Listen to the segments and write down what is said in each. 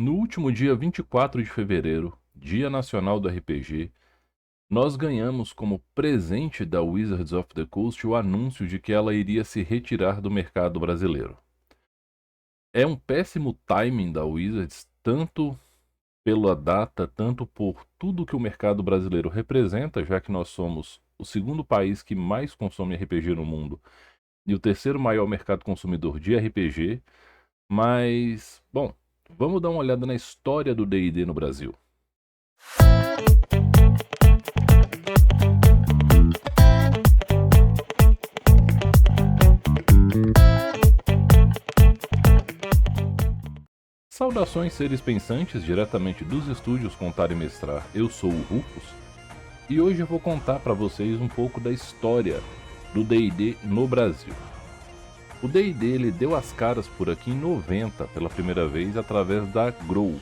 No último dia 24 de fevereiro, Dia Nacional do RPG, nós ganhamos como presente da Wizards of the Coast o anúncio de que ela iria se retirar do mercado brasileiro. É um péssimo timing da Wizards, tanto pela data, tanto por tudo que o mercado brasileiro representa, já que nós somos o segundo país que mais consome RPG no mundo e o terceiro maior mercado consumidor de RPG. Mas, bom, vamos dar uma olhada na história do D&D no Brasil. Saudações, seres pensantes, diretamente dos estúdios Contar e Mestrar. Eu sou o Rufus e hoje eu vou contar para vocês um pouco da história do D&D no Brasil. O D&D ele deu as caras por aqui em 90 pela primeira vez através da Grow,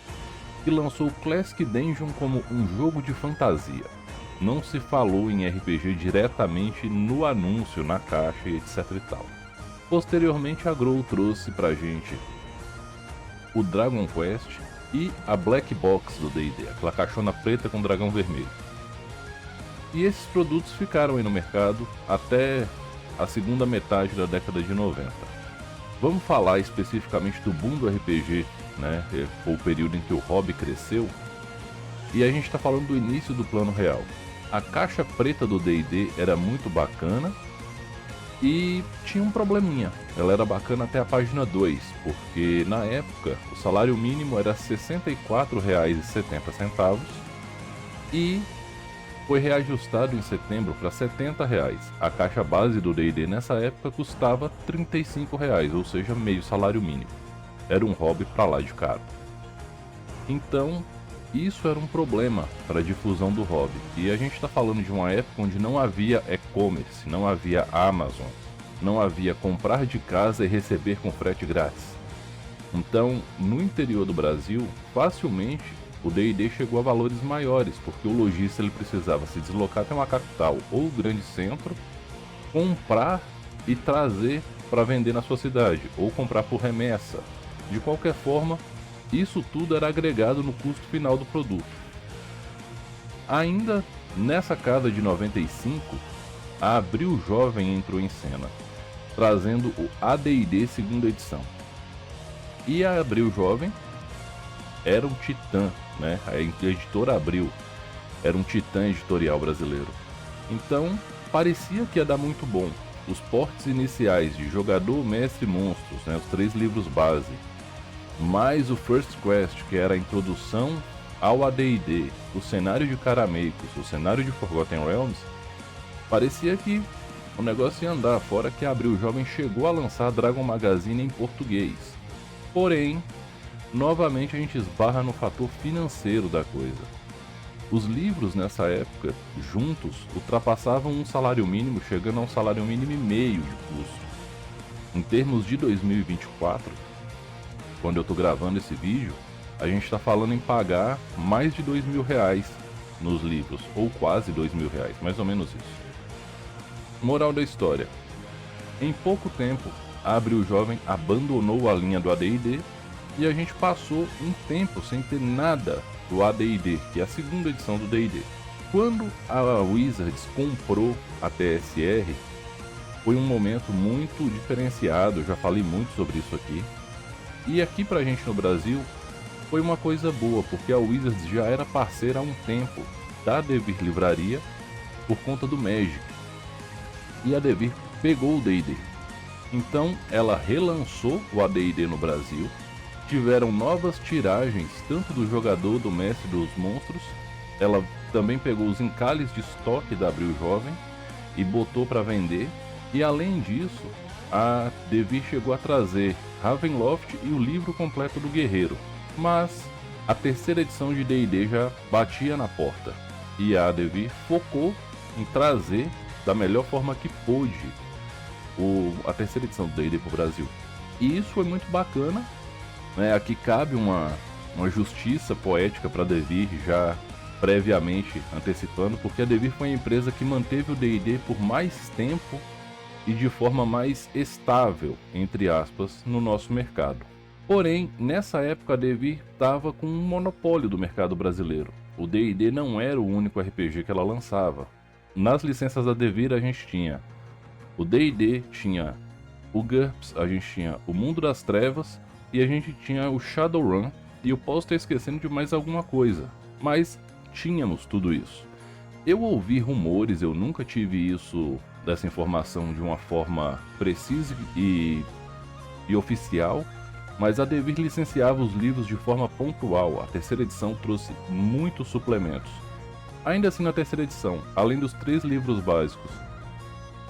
que lançou o Classic Dungeon como um jogo de fantasia. Não se falou em RPG diretamente no anúncio, na caixa e etc e tal. Posteriormente a Grow trouxe pra gente o Dragon Quest e a Black Box do D&D, aquela caixona preta com dragão vermelho. E esses produtos ficaram aí no mercado até a segunda metade da década de 90. Vamos falar especificamente do boom do RPG, né? Foi o período em que o hobby cresceu. E a gente está falando do início do plano real. A caixa preta do D&D era muito bacana e tinha um probleminha. Ela era bacana até a página 2, porque na época o salário mínimo era R$ 64,70 e foi reajustado em setembro para R$ 70. A caixa base do D&D nessa época custava R$ 35, ou seja, meio salário mínimo. Era um hobby para lá de caro. Então, isso era um problema para a difusão do hobby. E a gente está falando de uma época onde não havia e-commerce, não havia Amazon, não havia comprar de casa e receber com frete grátis. Então, no interior do Brasil, facilmente o D&D chegou a valores maiores, porque o lojista ele precisava se deslocar até uma capital ou grande centro, comprar e trazer para vender na sua cidade, ou comprar por remessa. De qualquer forma, isso tudo era agregado no custo final do produto. Ainda nessa casa de 95, a Abril Jovem entrou em cena, trazendo o AD&D segunda edição. E a Abril Jovem era um titã, né? A editora Abril era um titã editorial brasileiro. Então, parecia que ia dar muito bom. Os portes iniciais de Jogador, Mestre e Monstros, né? Os 3 livros base, mais o First Quest, que era a introdução ao AD&D, o cenário de Carameicos, o cenário de Forgotten Realms, parecia que o negócio ia andar, fora que a Abril Jovem chegou a lançar Dragon Magazine em português. Porém, novamente a gente esbarra no fator financeiro da coisa. Os livros nessa época, juntos, ultrapassavam um salário mínimo, chegando a um salário mínimo e meio de custo. Em termos de 2024, quando eu tô gravando esse vídeo, a gente está falando em pagar mais de R$ 2.000 nos livros, ou quase R$ 2.000, mais ou menos isso. Moral da história: em pouco tempo, a Abril Jovem abandonou a linha do AD&D e a gente passou um tempo sem ter nada do AD&D, que é a segunda edição do D&D. Quando a Wizards comprou a TSR, foi um momento muito diferenciado, eu já falei muito sobre isso aqui. E aqui pra gente no Brasil, foi uma coisa boa, porque a Wizards já era parceira há um tempo da Devir Livraria por conta do Magic. E a Devir pegou o D&D. Então ela relançou o AD&D no Brasil. Tiveram novas tiragens, tanto do Jogador, do Mestre e dos Monstros. Ela também pegou os encalhes de estoque da Abril Jovem e botou para vender. E além disso, a Devir chegou a trazer Ravenloft e o livro completo do Guerreiro. Mas a terceira edição de D&D já batia na porta. E a Devir focou em trazer da melhor forma que pôde a terceira edição do D&D para o Brasil. E isso foi muito bacana. Aqui cabe uma justiça poética para a Devir, já previamente antecipando, porque a Devir foi a empresa que manteve o D&D por mais tempo e de forma mais estável, entre aspas, no nosso mercado. Porém, nessa época a Devir estava com um monopólio do mercado brasileiro. O D&D não era o único RPG que ela lançava. Nas licenças da Devir a gente tinha o D&D, tinha o GURPS, a gente tinha o Mundo das Trevas e a gente tinha o Shadowrun, e eu posso estar esquecendo de mais alguma coisa, mas tínhamos tudo isso. Eu ouvi rumores, eu nunca tive dessa informação de uma forma precisa e oficial, mas a Devir licenciava os livros de forma pontual. A terceira edição trouxe muitos suplementos. Ainda assim, na terceira edição, além dos 3 livros básicos,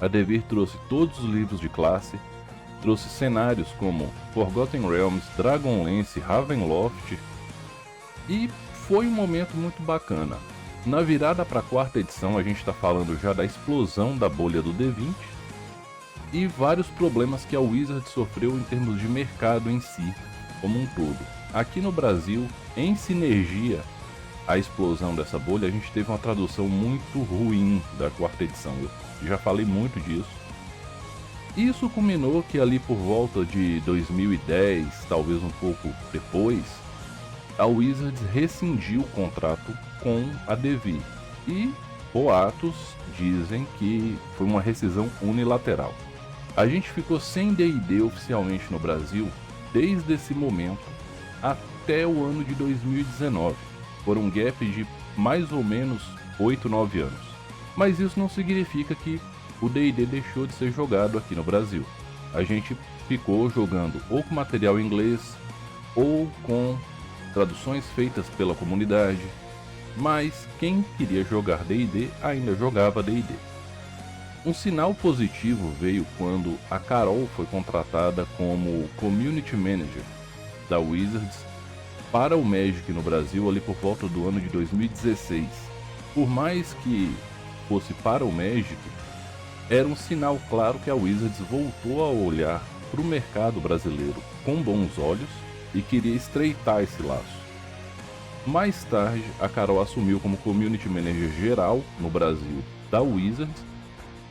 a Devir trouxe todos os livros de classe, trouxe cenários como Forgotten Realms, Dragonlance, Ravenloft, e foi um momento muito bacana. Na virada para a 4ª edição, a gente está falando já da explosão da bolha do D20 e vários problemas que a Wizard sofreu em termos de mercado em si, como um todo. Aqui no Brasil, em sinergia à explosão dessa bolha, a gente teve uma tradução muito ruim da 4ª edição. Eu já falei muito disso. Isso culminou que ali por volta de 2010, talvez um pouco depois, a Wizards rescindiu o contrato com a Devir. E boatos dizem que foi uma rescisão unilateral. A gente ficou sem D&D oficialmente no Brasil desde esse momento até o ano de 2019. Por um gap de mais ou menos 8, 9 anos. Mas isso não significa que o D&D deixou de ser jogado aqui no Brasil. A gente ficou jogando ou com material em inglês ou com traduções feitas pela comunidade, mas quem queria jogar D&D ainda jogava D&D. Um sinal positivo veio quando a Carol foi contratada como Community Manager da Wizards para o Magic no Brasil ali por volta do ano de 2016. Por mais que fosse para o Magic, era um sinal claro que a Wizards voltou a olhar para o mercado brasileiro com bons olhos e queria estreitar esse laço. Mais tarde, a Carol assumiu como Community Manager geral no Brasil da Wizards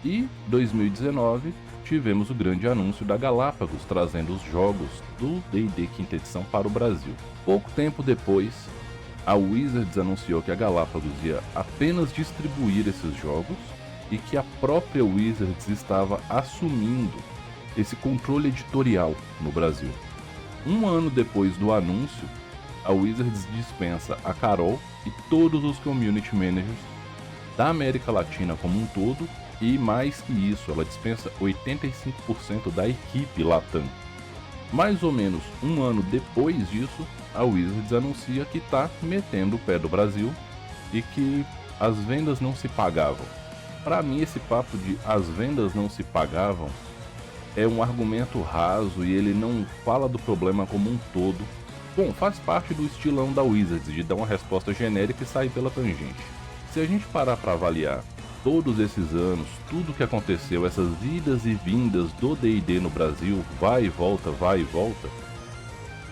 e em 2019 tivemos o grande anúncio da Galápagos trazendo os jogos do D&D 5ª edição para o Brasil. Pouco tempo depois, a Wizards anunciou que a Galápagos ia apenas distribuir esses jogos e que a própria Wizards estava assumindo esse controle editorial no Brasil. Um ano depois do anúncio, a Wizards dispensa a Carol e todos os Community Managers da América Latina como um todo, e mais que isso, ela dispensa 85% da equipe Latam. Mais ou menos um ano depois disso, a Wizards anuncia que está metendo o pé do Brasil e que as vendas não se pagavam. Para mim, esse papo de as vendas não se pagavam é um argumento raso e ele não fala do problema como um todo. Bom, faz parte do estilão da Wizards de dar uma resposta genérica e sair pela tangente. Se a gente parar para avaliar todos esses anos, tudo que aconteceu, essas idas e vindas do D&D no Brasil, vai e volta,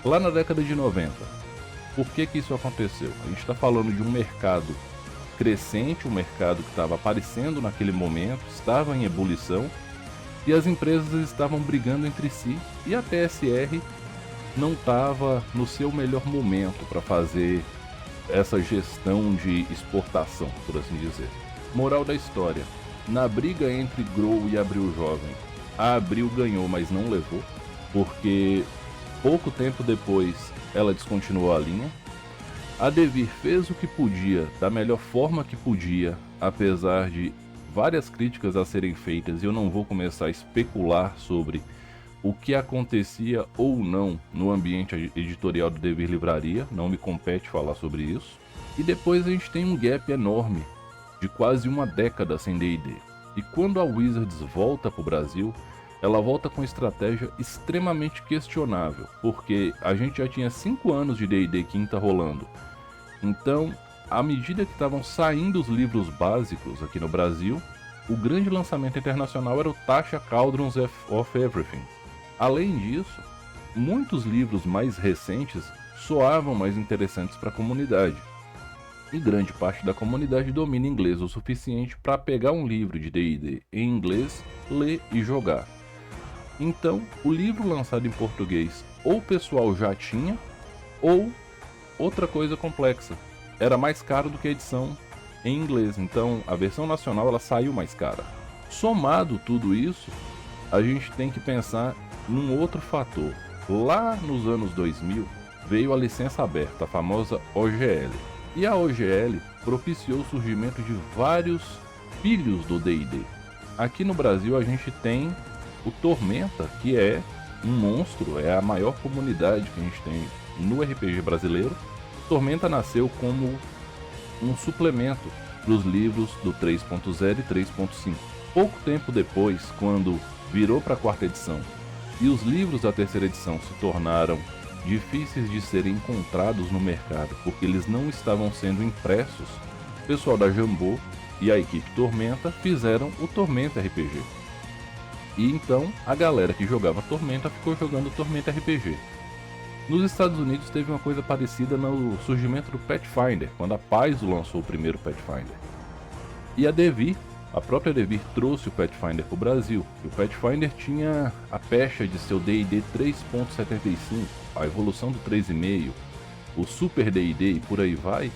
lá na década de 90, por que isso aconteceu? A gente está falando de um mercado crescente, um mercado que estava aparecendo naquele momento, estava em ebulição, e as empresas estavam brigando entre si, e a TSR não estava no seu melhor momento para fazer essa gestão de exportação, por assim dizer. Moral da história: na briga entre Grow e Abril Jovem, a Abril ganhou, mas não levou, porque pouco tempo depois ela descontinuou a linha. A Devir fez o que podia, da melhor forma que podia, apesar de várias críticas a serem feitas, e eu não vou começar a especular sobre o que acontecia ou não no ambiente editorial do Devir Livraria, não me compete falar sobre isso. E depois a gente tem um gap enorme de quase uma década sem D&D. E quando a Wizards volta para o Brasil, ela volta com estratégia extremamente questionável, porque a gente já tinha 5 anos de D&D 5ª rolando. Então, à medida que estavam saindo os livros básicos aqui no Brasil, o grande lançamento internacional era o Tasha Cauldrons of Everything. Além disso, muitos livros mais recentes soavam mais interessantes para a comunidade. E grande parte da comunidade domina inglês o suficiente para pegar um livro de D&D em inglês, ler e jogar. Então, o livro lançado em português ou o pessoal já tinha, ou outra coisa complexa, era mais caro do que a edição em inglês, então a versão nacional ela saiu mais cara. Somado tudo isso, a gente tem que pensar num outro fator. Lá nos anos 2000 veio a licença aberta, a famosa OGL. E a OGL propiciou o surgimento de vários filhos do D&D. Aqui no Brasil a gente tem o Tormenta, que é um monstro, é a maior comunidade que a gente tem no RPG brasileiro. Tormenta nasceu como um suplemento para os livros do 3.0 e 3.5. Pouco tempo depois, quando virou para a quarta edição e os livros da terceira edição se tornaram difíceis de serem encontrados no mercado porque eles não estavam sendo impressos, o pessoal da Jambô e a equipe Tormenta fizeram o Tormenta RPG. E então a galera que jogava Tormenta ficou jogando Tormenta RPG. Nos Estados Unidos teve uma coisa parecida no surgimento do Pathfinder, quando a Paizo lançou o primeiro Pathfinder. E a Devir, a própria Devir, trouxe o Pathfinder para o Brasil. E o Pathfinder tinha a pecha de seu D&D 3.75, a evolução do 3.5, o Super D&D e por aí vai.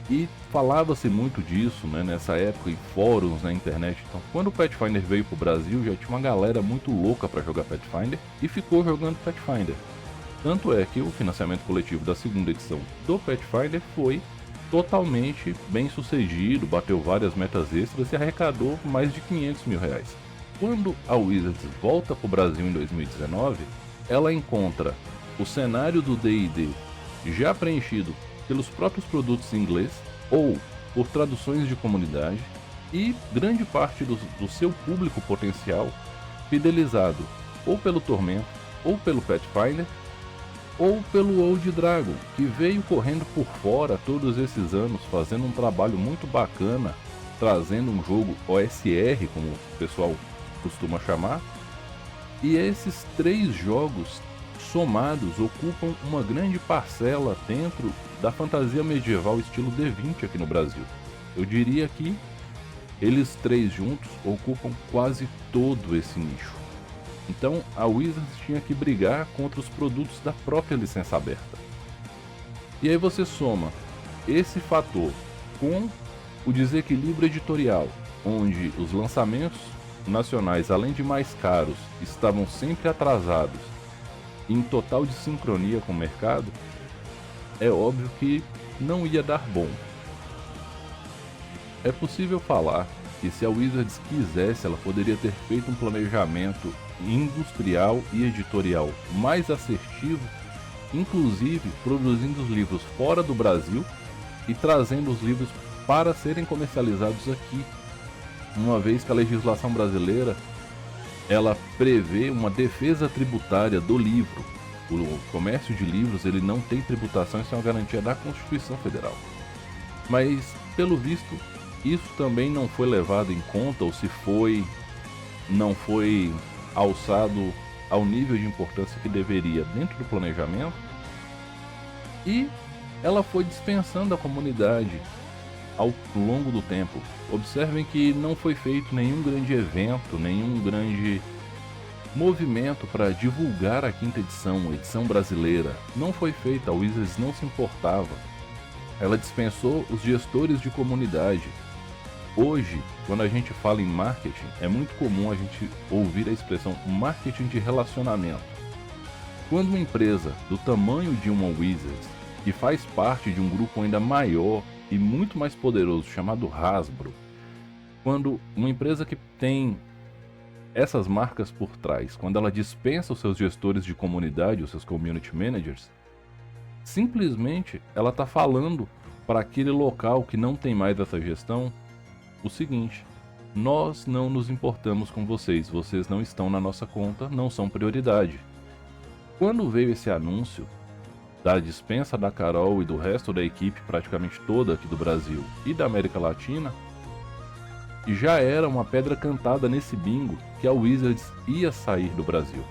E falava-se muito disso, né, nessa época em fóruns na internet. Então, quando o Pathfinder veio para o Brasil, já tinha uma galera muito louca para jogar Pathfinder e ficou jogando Pathfinder. Tanto é que o financiamento coletivo da segunda edição do Pathfinder foi totalmente bem sucedido, bateu várias metas extras e arrecadou mais de 500 mil reais. Quando a Wizards volta para o Brasil em 2019, ela encontra o cenário do D&D já preenchido pelos próprios produtos em inglês ou por traduções de comunidade e grande parte do seu público potencial fidelizado ou pelo Tormenta, ou pelo Pathfinder, ou pelo Old Dragon, que veio correndo por fora todos esses anos, fazendo um trabalho muito bacana, trazendo um jogo OSR, como o pessoal costuma chamar. E esses 3 jogos somados ocupam uma grande parcela dentro da fantasia medieval estilo D20 aqui no Brasil. Eu diria que eles 3 juntos ocupam quase todo esse nicho. Então a Wizards tinha que brigar contra os produtos da própria licença aberta. E aí você soma esse fator com o desequilíbrio editorial, onde os lançamentos nacionais, além de mais caros, estavam sempre atrasados, em total desincronia com o mercado, é óbvio que não ia dar bom. É possível falar que se a Wizards quisesse, ela poderia ter feito um planejamento industrial e editorial mais assertivo, inclusive produzindo os livros fora do Brasil e trazendo os livros para serem comercializados aqui, uma vez que a legislação brasileira ela prevê uma defesa tributária do livro. O comércio de livros ele não tem tributação, isso é uma garantia da Constituição Federal. Mas, pelo visto, isso também não foi levado em conta, ou se foi, não foi alçado ao nível de importância que deveria dentro do planejamento. E ela foi dispensando a comunidade ao longo do tempo. Observem que não foi feito nenhum grande evento, nenhum grande movimento para divulgar a quinta edição, a edição brasileira. Não foi feita, a Wizards não se importava. Ela dispensou os gestores de comunidade. Hoje, quando a gente fala em marketing, é muito comum a gente ouvir a expressão marketing de relacionamento. Quando uma empresa do tamanho de uma Wizards, que faz parte de um grupo ainda maior e muito mais poderoso chamado Hasbro, quando uma empresa que tem essas marcas por trás, quando ela dispensa os seus gestores de comunidade, os seus community managers, simplesmente ela está falando para aquele local que não tem mais essa gestão o seguinte: nós não nos importamos com vocês, vocês não estão na nossa conta, não são prioridade. Quando veio esse anúncio da dispensa da Carol e do resto da equipe praticamente toda aqui do Brasil e da América Latina, já era uma pedra cantada nesse bingo que a Wizards ia sair do Brasil.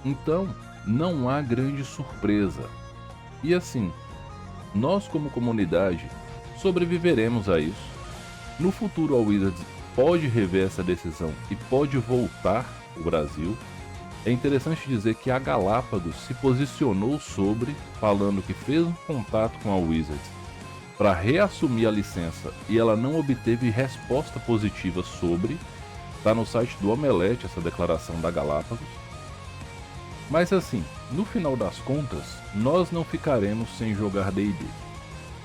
Então, não há grande surpresa. E assim, nós como comunidade sobreviveremos a isso. No futuro a Wizards pode rever essa decisão e pode voltar ao Brasil. É interessante dizer que a Galápagos se posicionou sobre, falando que fez um contato com a Wizards para reassumir a licença e ela não obteve resposta positiva sobre. Está no site do Omelete essa declaração da Galápagos. Mas assim, no final das contas, nós não ficaremos sem jogar D&D.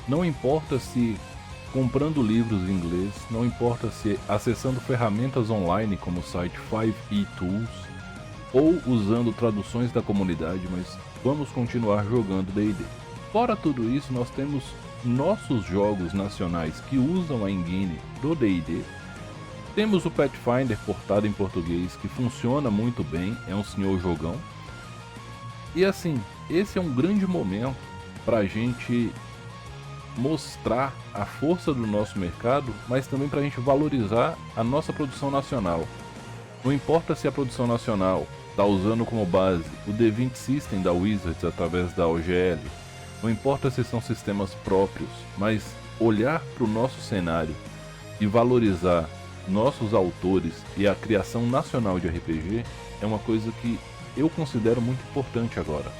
Não importa se comprando livros em inglês, não importa se acessando ferramentas online como o site 5e Tools, ou usando traduções da comunidade, mas vamos continuar jogando D&D. Fora tudo isso, nós temos nossos jogos nacionais que usam a engine do D&D. Temos o Pathfinder portado em português, que funciona muito bem, é um senhor jogão. E assim, esse é um grande momento para a gente mostrar a força do nosso mercado, mas também para a gente valorizar a nossa produção nacional. Não importa se a produção nacional está usando como base o D20 System da Wizards através da OGL, não importa se são sistemas próprios, mas olhar para o nosso cenário e valorizar nossos autores e a criação nacional de RPG é uma coisa que eu considero muito importante agora,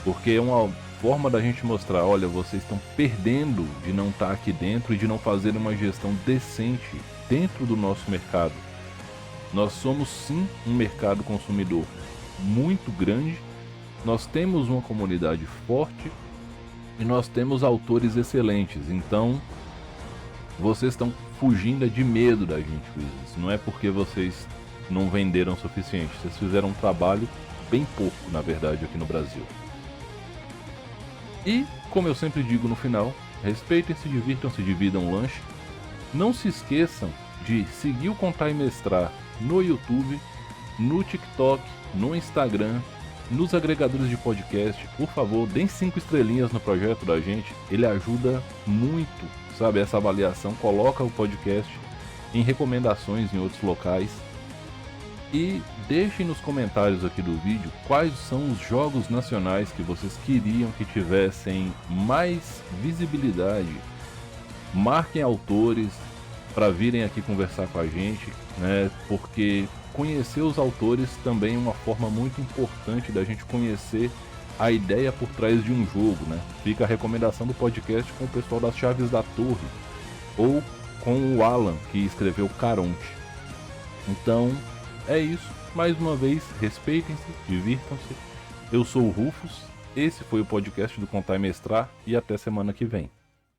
porque é uma forma da gente mostrar, olha, vocês estão perdendo de não estar aqui dentro e de não fazer uma gestão decente dentro do nosso mercado. Nós somos sim um mercado consumidor muito grande, nós temos uma comunidade forte e nós temos autores excelentes, então vocês estão fugindo de medo da gente, Wizards. Não é porque vocês não venderam o suficiente, vocês fizeram um trabalho bem pouco, na verdade, aqui no Brasil. E, como eu sempre digo no final, respeitem-se, divirtam-se, dividam o lanche. Não se esqueçam de seguir o Contar e Mestrar no YouTube, no TikTok, no Instagram, nos agregadores de podcast. Por favor, deem 5 estrelinhas no projeto da gente, ele ajuda muito, sabe? Essa avaliação coloca o podcast em recomendações em outros locais. E deixem nos comentários aqui do vídeo quais são os jogos nacionais que vocês queriam que tivessem mais visibilidade. Marquem autores para virem aqui conversar com a gente, né? Porque conhecer os autores também é uma forma muito importante da gente conhecer a ideia por trás de um jogo, né? Fica a recomendação do podcast com o pessoal das Chaves da Torre ou com o Alan, que escreveu Caronte. Então, é isso. Mais uma vez, respeitem-se, divirtam-se. Eu sou o Rufus, esse foi o podcast do Contar e Mestrar e até semana que vem.